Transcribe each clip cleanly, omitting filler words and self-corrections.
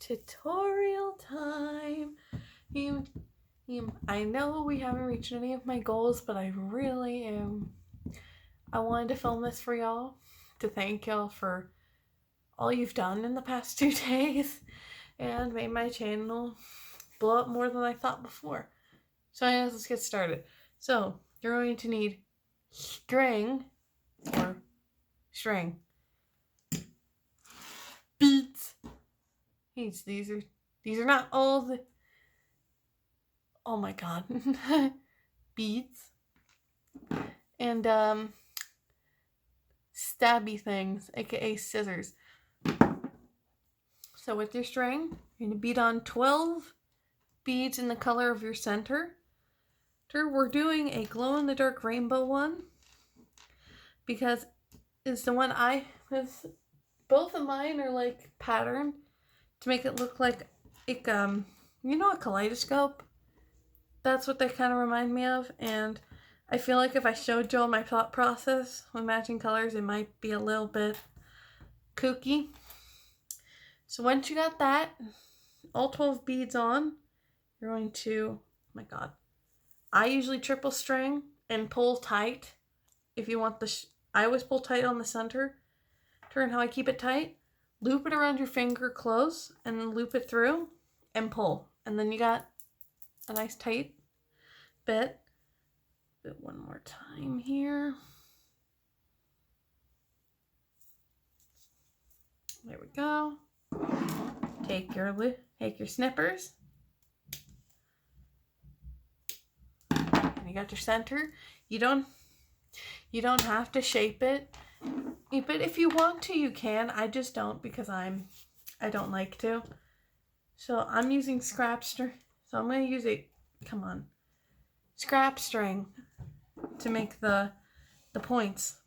Tutorial time. I know we haven't reached any of my goals, but I really am. I wanted to film this for y'all to thank y'all for all you've done in the past 2 days and made my channel blow up more than I thought before. So anyways, let's get started. So you're going to need string or string, beads. These are not all the, oh my god, beads and stabby things, aka scissors. So with your string, you're going to bead on 12 beads in the color of your center. We're doing a glow-in-the-dark rainbow one because it's the one both of mine are like patterned to make it look like you know, a kaleidoscope. That's what they kind of remind me of, and I feel like if I showed Joe my thought process with matching colors, it might be a little bit kooky. So once you got that, all 12 beads on, you're going to, oh my god, I usually triple string and pull tight. If you want I always pull tight on the center. Turn how I keep it tight. Loop it around your finger close, and then loop it through and pull. And then you got a nice tight bit. Do it one more time here. There we go. Take your snippers. And you got your center. You don't have to shape it. But if you want to, you can. I just don't because I don't like to. So I'm using scrap string. So I'm going to use scrap string to make the points.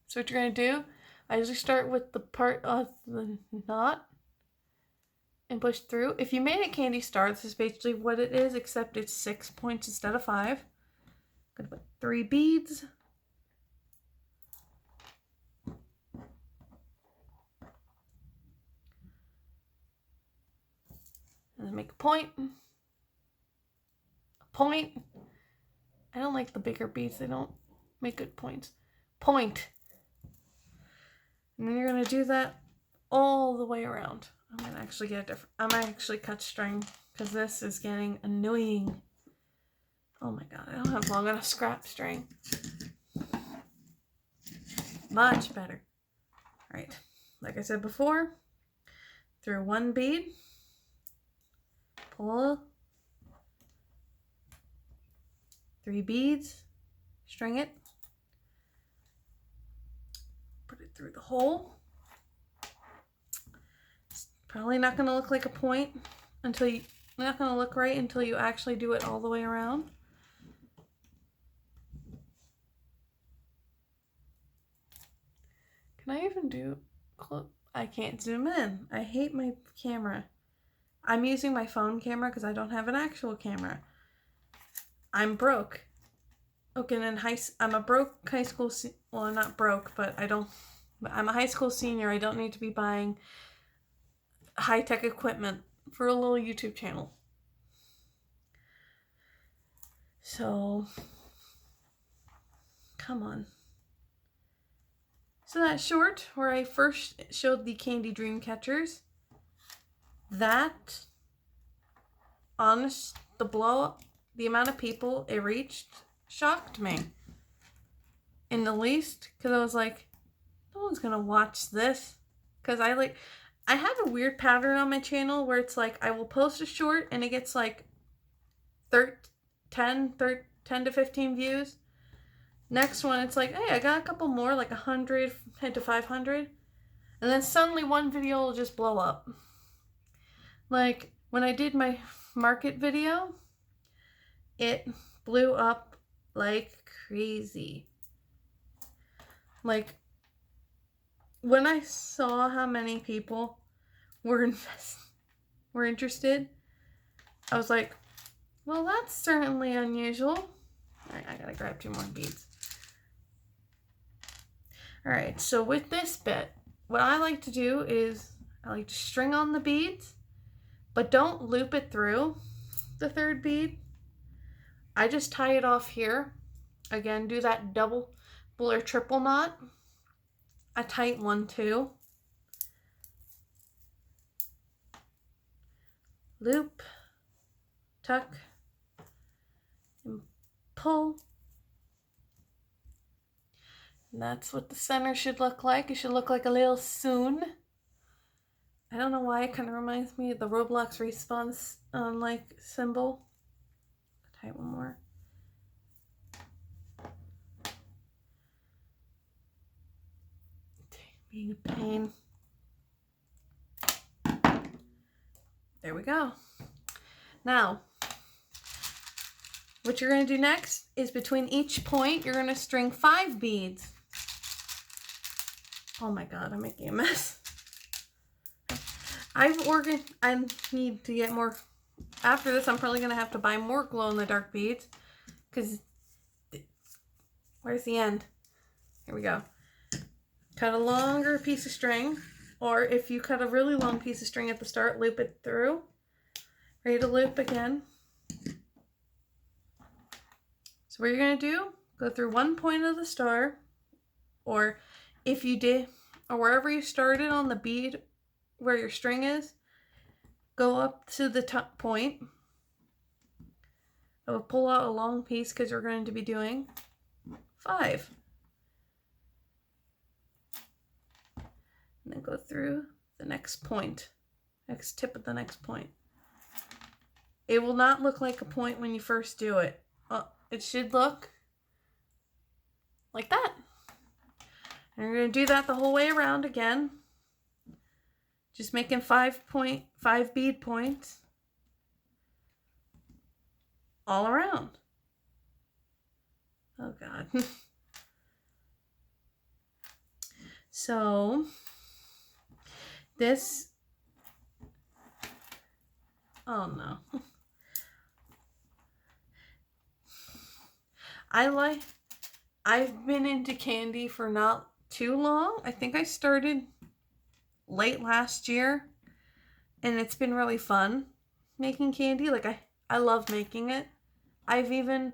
So what you're going to do, I usually start with the part of the knot and push through. If you made a candy star, this is basically what it is, except it's 6 points instead of 5. I'm going to put 3 beads. And then make a point. I don't like the bigger beads. They don't make good points. Point. And then you're going to do that all the way around. I'm going to actually I might actually cut string because this is getting annoying. Oh my god, I don't have long enough scrap string. Much better. Alright, like I said before, through 1 bead, pull 3 beads, string it, put it through the hole. It's probably not going to look like a point not going to look right until you actually do it all the way around. Can I even do I can't zoom in. I hate my camera. I'm using my phone camera because I don't have an actual camera. I'm broke. Okay, and then I'm a broke high school. Well, I'm not broke, but I'm a high school senior. I don't need to be buying high-tech equipment for a little YouTube channel. So, come on. So that short where I first showed the Kandi Dream catchers, that, honest, the amount of people it reached shocked me in the least, because I was like, no one's gonna watch this, because I have a weird pattern on my channel where it's like I will post a short and it gets like 10 to 15 views. Next one, it's like, hey, I got a couple more, like 100 to 500. And then suddenly one video will just blow up. Like, when I did my market video, it blew up like crazy. Like, when I saw how many people were interested, I was like, well, that's certainly unusual. All right, I gotta grab 2 more beads. All right, so with this bit, what I like to do is I like to string on the beads but don't loop it through the third bead. I just tie it off here. Again, do that double or triple knot, a tight one too. Loop, tuck, and pull. And that's what the center should look like. It should look like a little soon. I don't know why it kind of reminds me of the Roblox response like symbol. Tight one more. Being a pain. There we go. Now, what you're going to do next is between each point, you're going to string 5 beads. Oh my God, I'm making a mess. I need to get more. After this, I'm probably going to have to buy more glow-in-the-dark beads. Because, where's the end? Here we go. Cut a longer piece of string. Or if you cut a really long piece of string at the start, loop it through. Ready to loop again. So what you're going to do, go through one point of the star. Or if you did, or wherever you started on the bead where your string is, go up to the top point. I will pull out a long piece because we're going to be doing 5. And then go through the next point, next tip of the next point. It will not look like a point when you first do it. It should look like that. And you're going to do that the whole way around again. Just making 5 bead points all around. Oh God. So this, oh no. I've been into candy for not too long. I think I started late last year, and it's been really fun making candy. Like I love making it. I've even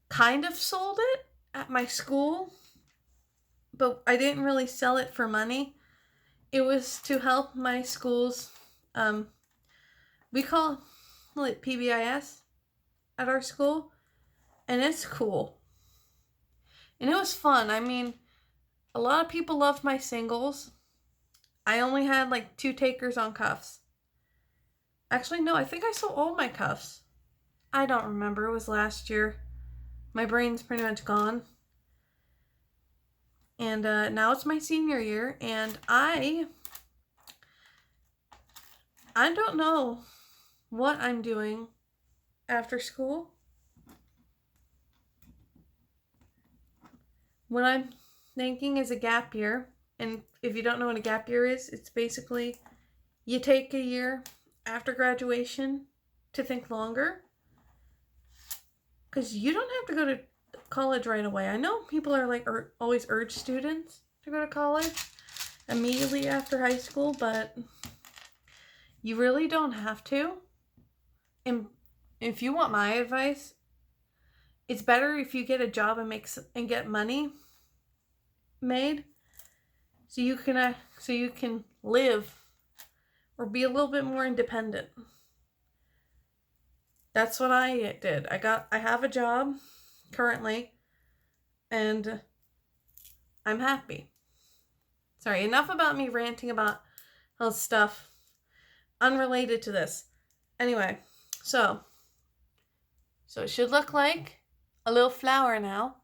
kind of sold it at my school, but I didn't really sell it for money. It was to help my school's, we call it PBIS at our school, and it's cool. And it was fun. I mean, a lot of people loved my singles. I only had like 2 takers on cuffs. Actually, no, I think I sold all my cuffs. I don't remember. It was last year. My brain's pretty much gone. And now it's my senior year, and I don't know what I'm doing after school. What I'm thinking is a gap year. And if you don't know what a gap year is, it's basically you take a year after graduation to think longer. Because you don't have to go to college right away. I know people are like always urge students to go to college immediately after high school, but you really don't have to. And if you want my advice, it's better if you get a job and get money made, so you can live or be a little bit more independent. That's what I did. I have a job currently, and I'm happy. Sorry, enough about me ranting about health stuff unrelated to this. Anyway, so it should look like a little flower now.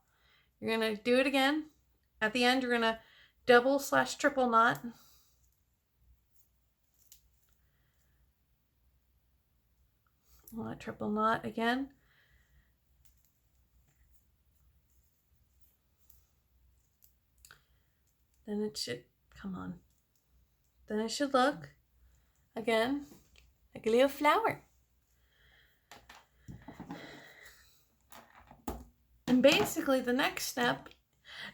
You're going to do it again. At the end, you're going to double/triple knot. Triple knot again. Then it should, come on. Then it should look, again, like a little flower. And basically the next step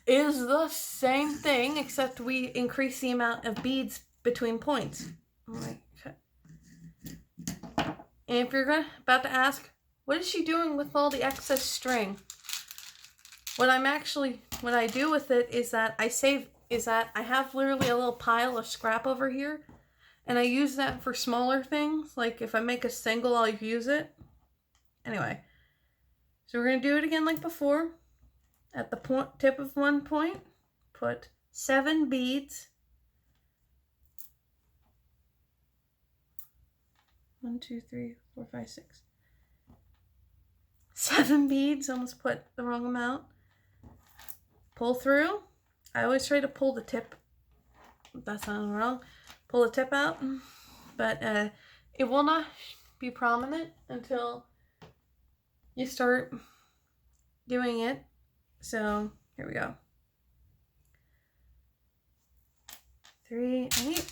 is the same thing, except we increase the amount of beads between points. Okay. And if you're about to ask, what is she doing with all the excess string? What I do with it is that I have literally a little pile of scrap over here, and I use that for smaller things. Like if I make a single, I'll use it. Anyway, so we're going to do it again like before. At the tip of one point, put 7 beads. 1, 2, 3, 4, 5, 6. 7 beads, almost put the wrong amount. Pull through. I always try to pull the tip. That sounds wrong. Pull the tip out, but it will not be prominent until you start doing it. So here we go. 3. I need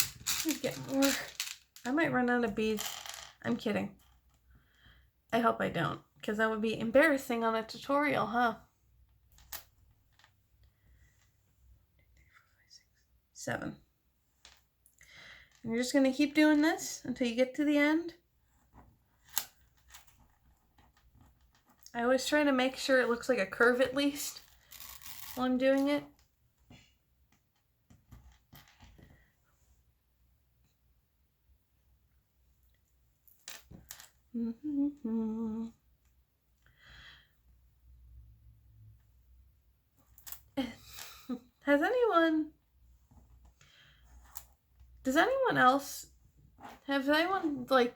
to get more. I might run out of beads. I'm kidding. I hope I don't, because that would be embarrassing on a tutorial, huh? 7. And you're just going to keep doing this until you get to the end. I always try to make sure it looks like a curve at least while I'm doing it. Has anyone like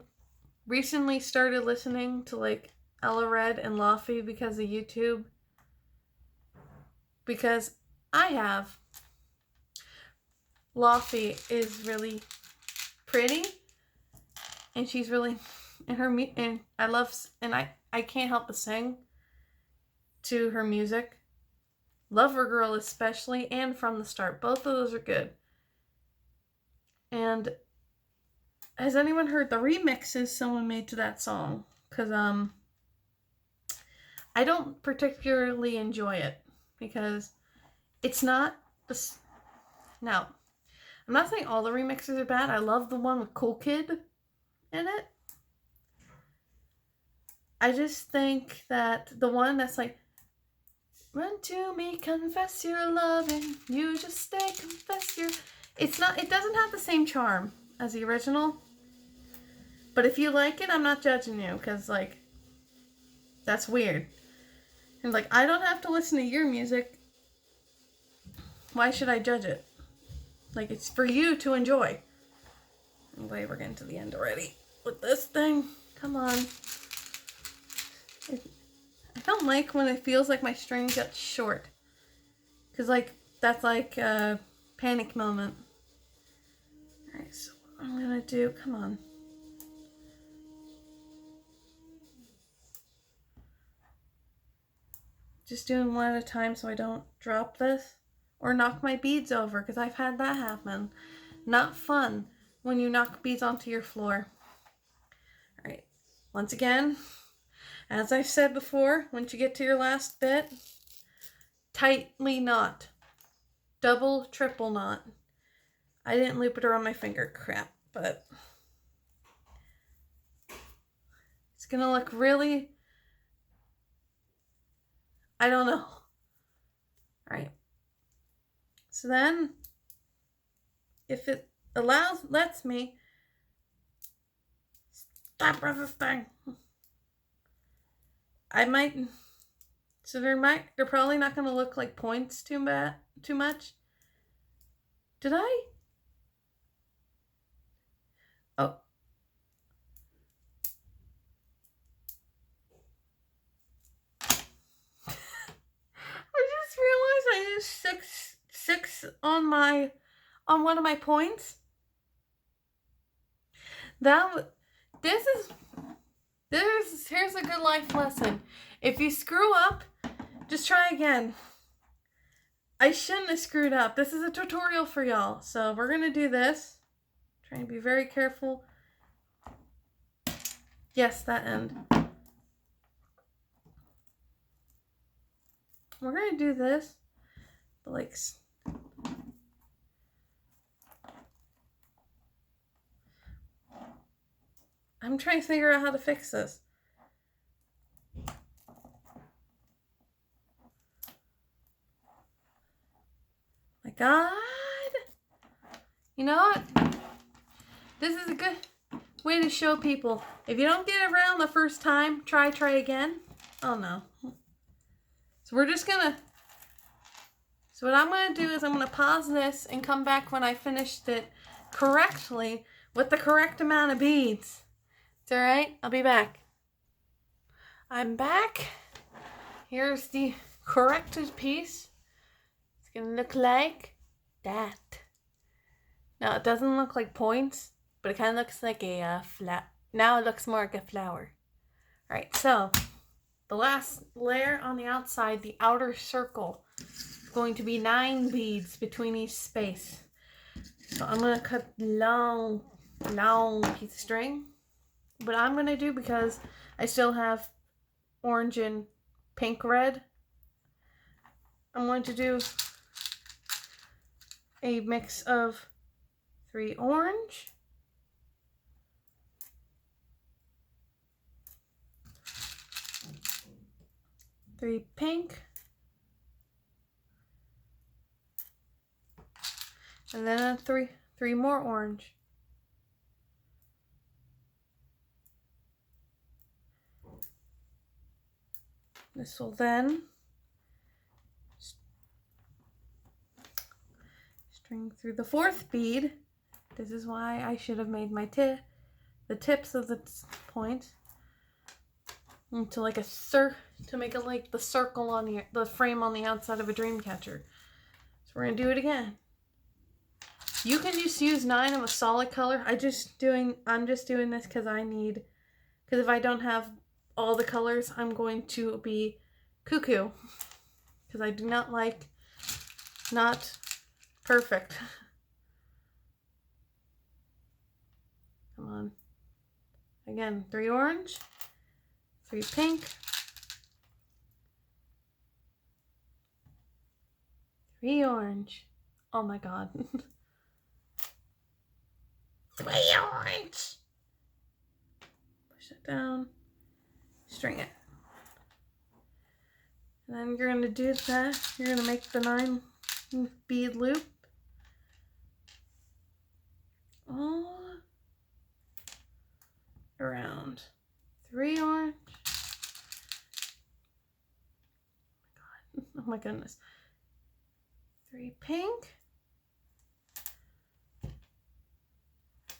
recently started listening to like Ella Red and Laffy because of YouTube? Because I have. Laffy is really pretty, and she's really, and I can't help but sing to her music. Lover Girl especially, and From the Start. Both of those are good. And has anyone heard the remixes someone made to that song? Because I don't particularly enjoy it, because it's not this. Now, I'm not saying all the remixes are bad. I love the one with Cool Kid in it. I just think that the one that's like, run to me, confess your loving, you just stay, confess your... It doesn't have the same charm as the original. But if you like it, I'm not judging you, because, like, that's weird. And, like, I don't have to listen to your music. Why should I judge it? Like, it's for you to enjoy. Anyway, we're getting to the end already with this thing. Come on. I don't like when it feels like my string gets short. Because, like, that's like a panic moment. Alright, so what I'm going to do, come on. Just doing one at a time so I don't drop this or knock my beads over, because I've had that happen. Not fun when you knock beads onto your floor. Alright, once again, as I've said before, once you get to your last bit, tightly knot. Double, triple knot. I didn't loop it around my finger, crap, but it's gonna look really, I don't know. Alright. So then, if it lets me, stop resisting. I might, so they're probably not going to look like points too much. Did I? Oh. I just realized I used six on one of my points. Here's a good life lesson. If you screw up, just try again. I shouldn't have screwed up. This is a tutorial for y'all. So we're gonna do this. Try and be very careful. Yes, that end. We're gonna do this, but like, I'm trying to figure out how to fix this. My God. You know what? This is a good way to show people. If you don't get it right on the first time, try again. Oh no. So we're just gonna... So what I'm gonna do is I'm gonna pause this and come back when I finished it correctly with the correct amount of beads. It's alright? I'll be back. I'm back. Here's the corrected piece. It's gonna look like that. Now it doesn't look like points, but it kind of looks like a now it looks more like a flower. Alright, so the last layer on the outside, the outer circle, is going to be 9 beads between each space. So I'm going to cut long piece of string. But I'm going to do, because I still have orange and pink red, I'm going to do a mix of 3 orange, 3 pink, and then three more orange. This will then string through the 4th bead. This is why I should have made my the tips of the points into like a to make it like the circle on the frame on the outside of a dream catcher. So we're gonna do it again. You can just use 9 of a solid color. I'm just doing this because if I don't have all the colors, I'm going to be cuckoo, because I do not like not perfect. Come on. Again, 3 orange, 3 pink, 3 orange. Oh my God. 3 orange. Push it down, string it. And then you're going to do that. You're going to make the 9 bead loop all around. 3 orange. Oh my goodness. 3 pink.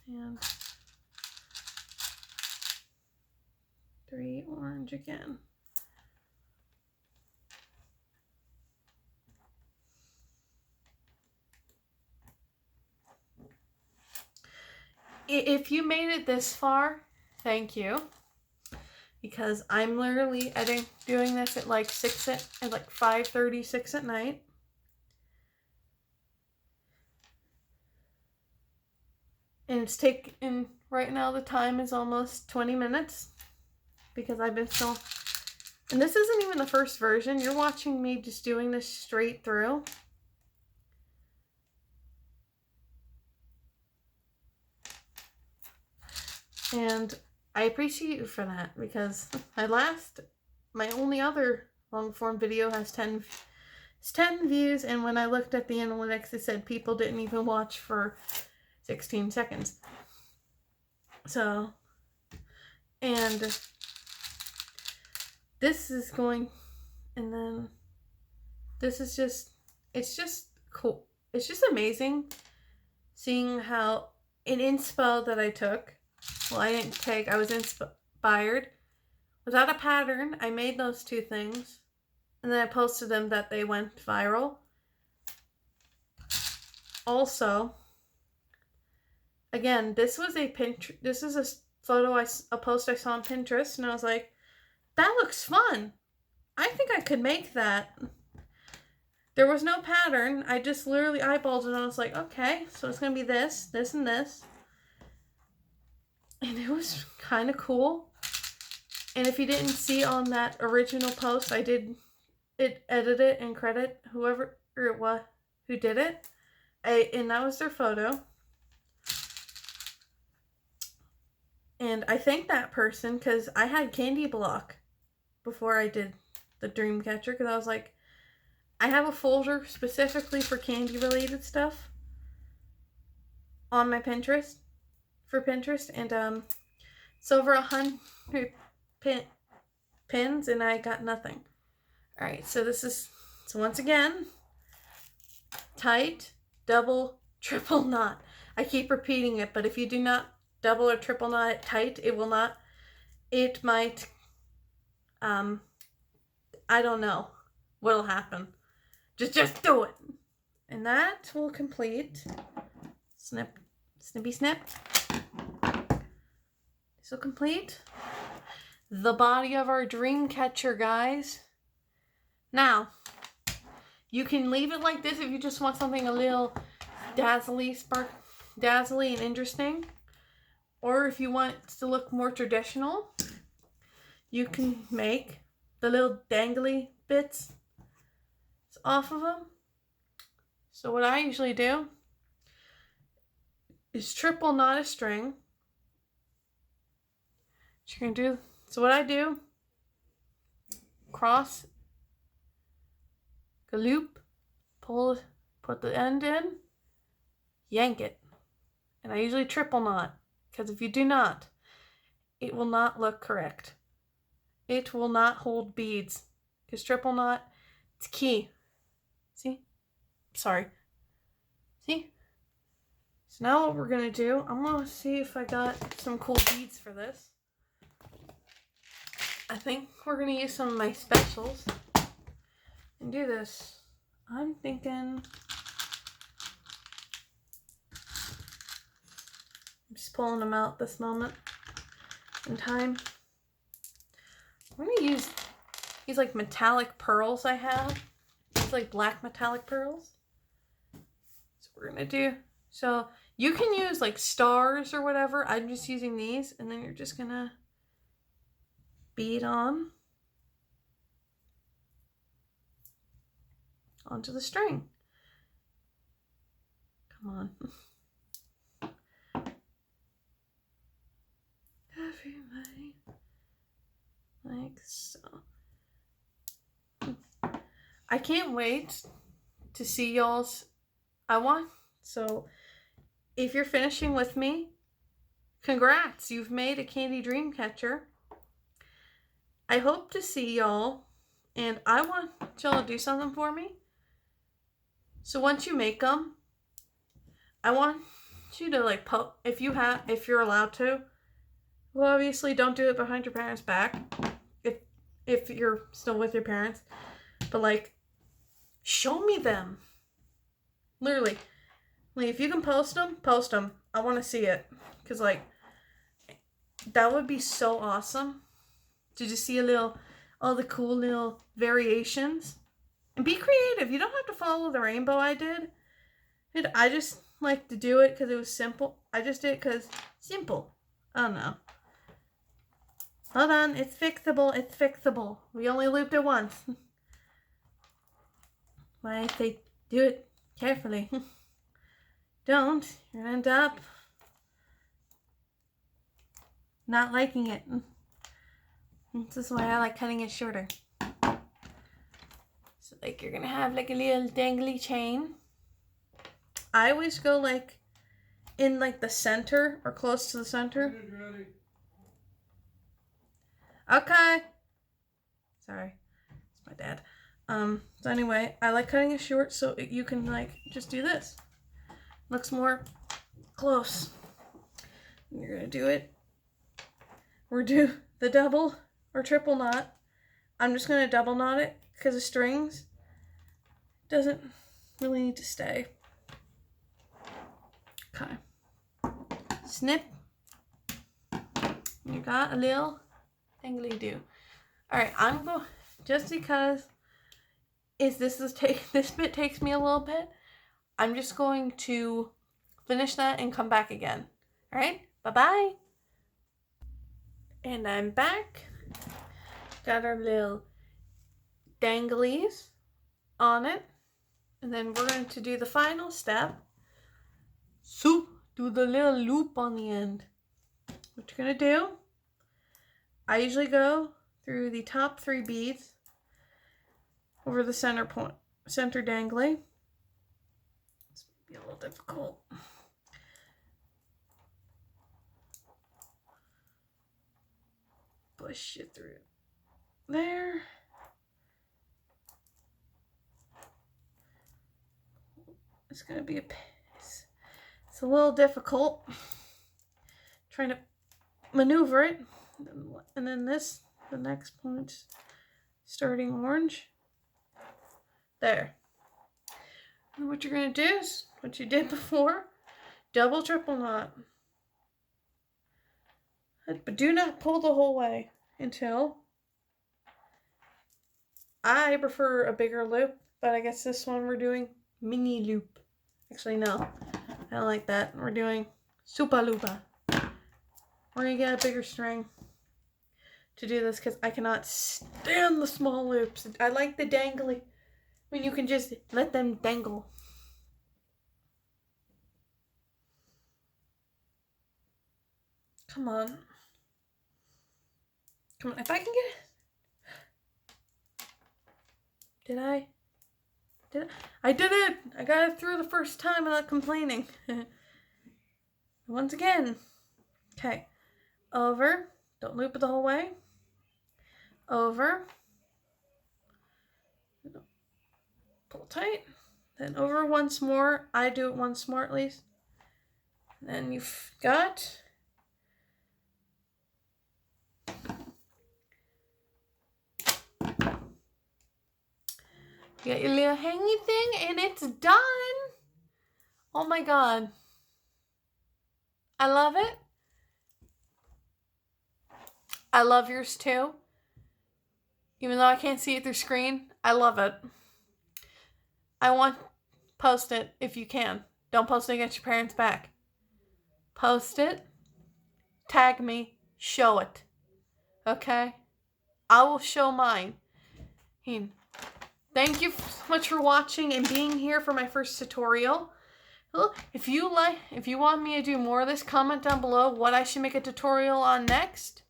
And 3 orange again. If you made it this far, thank you. Because I'm literally doing this at like 5:30, 6 at night. And it's taken, right now the time is almost 20 minutes. Because I've been so... And this isn't even the first version. You're watching me just doing this straight through. And I appreciate you for that, because my only other long form video has 10 views, and when I looked at the analytics, it said people didn't even watch for 16 seconds. So, and this is going, and then this is just, it's just cool. It's just amazing seeing how an inspo that I took, well, I was inspired. Without a pattern, I made those 2 things. And then I posted them that they went viral. Also, again, this is a post I saw on Pinterest, and I was like, that looks fun. I think I could make that. There was no pattern. I just literally eyeballed it, and I was like, okay, so it's going to be this, this, and this. And it was kind of cool. And if you didn't see on that original post, I did edit it and credit whoever it was who did it. And that was their photo. And I thanked that person because I had candy block before I did the dream catcher, because I was like, I have a folder specifically for candy related stuff on my Pinterest, and it's over 100 pins, and I got nothing. All right, so once again, tight, double, triple knot. I keep repeating it, but if you do not double or triple knot it tight, it might, I don't know what'll happen. Just do it. And that will complete, snippy snip. This will complete the body of our dream catcher, guys. Now, you can leave it like this if you just want something a little dazzly and interesting. Or if you want it to look more traditional, you can make the little dangly bits off of them. So what I usually do is triple knot a string. So what I do, cross a loop, put the end in, yank it. And I usually triple knot, because if you do not, it will not look correct. It will not hold beads, because triple knot, it's key. See? Sorry. See? So now what we're going to do, I'm going to see if I got some cool beads for this. I think we're going to use some of my specials and do this. I'm thinking, I'm just pulling them out this moment in time. I'm going to use these like metallic pearls I have. These like black metallic pearls. So we're going to do, so you can use like stars or whatever. I'm just using these, and then you're just going to bead onto the string. Come on. Everybody, like so. I can't wait to see y'all's. So if you're finishing with me, congrats, you've made a Kandi Dream catcher. I hope to see y'all, and I want y'all to do something for me. So once you make them, I want you to like if you're allowed to. Well, obviously don't do it behind your parents' back if you're still with your parents. But like, show me them. Literally, like if you can post them. I want to see it, because like that would be so awesome to just see all the cool little variations. And be creative. You don't have to follow the rainbow I did. I just like to do it because it was simple. I just did it because simple. I don't know. Hold on. It's fixable. It's fixable. We only looped it once. Why they do it carefully. Don't. You're going to end up not liking it. This is why I like cutting it shorter. So like you're gonna have like a little dangly chain. I always go like in like the center or close to the center. Okay. Sorry. It's my dad. So anyway, I like cutting it short so you can like just do this. Looks more close. You're gonna do it. We're do the double or triple knot. I'm just going to double knot it because the strings doesn't really need to stay. Okay. Snip. You got a little dangly do. All right, I'm going, just because this bit takes me a little bit, I'm just going to finish that and come back again. All right, bye-bye. And I'm back. Got our little danglies on it. And then we're going to do the final step. So, do the little loop on the end. what you're going to do, I usually go through the top 3 beads over the center point, center dangly. This may be a little difficult. Push it through there. It's going to be it's a little difficult trying to maneuver it. And then the next point, starting orange. There. And what you're going to do is what you did before, double, triple knot. But do not pull the whole way until, I prefer a bigger loop, but I guess this one we're doing mini loop. Actually, no, I don't like that. We're doing super loopa. We're going to get a bigger string to do this because I cannot stand the small loops. I like the dangly when you can just let them dangle. Come on. Come on, if I can get it. Did I? I did it! I got it through the first time without complaining. Once again. Okay. Over. Don't loop it the whole way. Over. Pull tight. Then over once more. I do it once more at least. Then you've got... You got your little hangy thing, and it's done. Oh my god. I love it. I love yours too. Even though I can't see it through screen, I love it. I want, post it if you can. Don't post it against your parents' back. Post it. Tag me. Show it. Okay? I will show mine. Thank you so much for watching and being here for my first tutorial. If you want me to do more of this, comment down below what I should make a tutorial on next.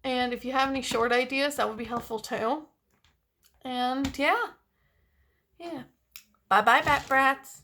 And if you have any short ideas, that would be helpful too. And yeah. Bye-bye, Bat Brats.